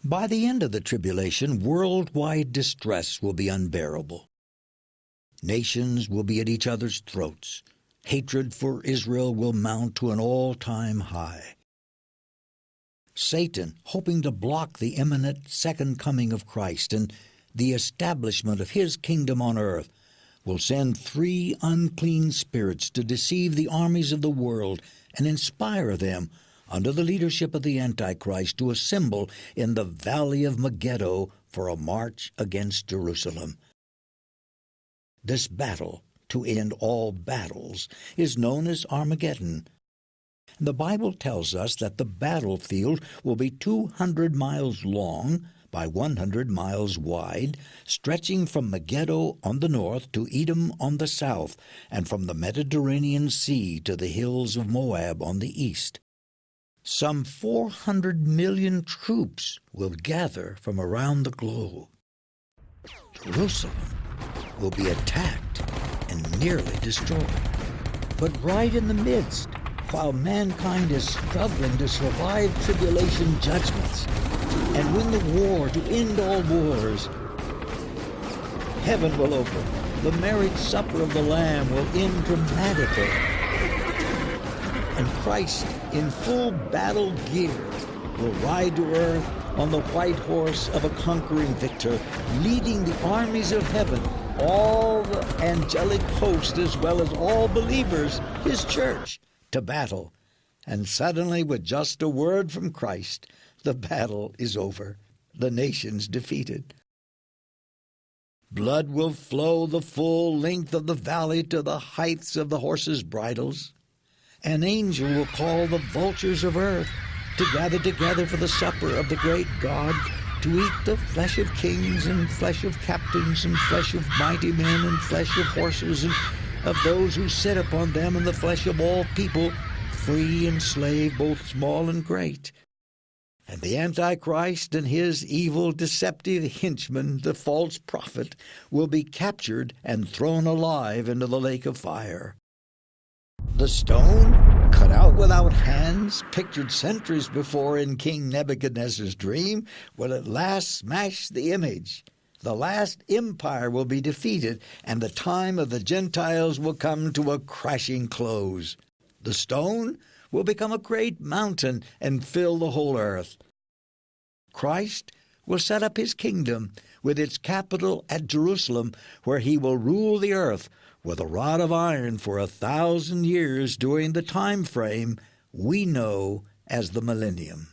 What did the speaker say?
By the end of the tribulation, worldwide distress will be unbearable. Nations will be at each other's throats. Hatred for Israel will mount to an all-time high. Satan, hoping to block the imminent second coming of Christ and the establishment of his kingdom on earth, will send 3 unclean spirits to deceive the armies of the world and inspire them, under the leadership of the Antichrist, to assemble in the valley of Megiddo for a march against Jerusalem. This battle, to end all battles, is known as Armageddon. The Bible tells us that the battlefield will be 200 miles long by 100 miles wide, stretching from Megiddo on the north to Edom on the south, and from the Mediterranean Sea to the hills of Moab on the east. Some 400 million troops will gather from around the globe. Jerusalem will be attacked and nearly destroyed. But right in the midst, while mankind is struggling to survive tribulation judgments and win the war to end all wars, heaven will open. The marriage supper of the Lamb will end dramatically. And Christ, in full battle gear, will ride to earth on the white horse of a conquering victor, leading the armies of heaven, all the angelic host as well as all believers, his church, to battle. And suddenly, with just a word from Christ, the battle is over, the nations defeated. Blood will flow the full length of the valley to the heights of the horses' bridles. An angel will call the vultures of earth to gather together for the supper of the great God, to eat the flesh of kings and flesh of captains and flesh of mighty men and flesh of horses and of those who sit upon them, and the flesh of all people, free and slave, both small and great. And the Antichrist and his evil, deceptive henchman, the false prophet, will be captured and thrown alive into the lake of fire. The stone, cut out without hands, pictured centuries before in King Nebuchadnezzar's dream, will at last smash the image. The last empire will be defeated, and the time of the Gentiles will come to a crashing close. The stone will become a great mountain and fill the whole earth. Christ will set up his kingdom with its capital at Jerusalem, where he will rule the earth with a rod of iron for 1,000 years during the time frame we know as the millennium.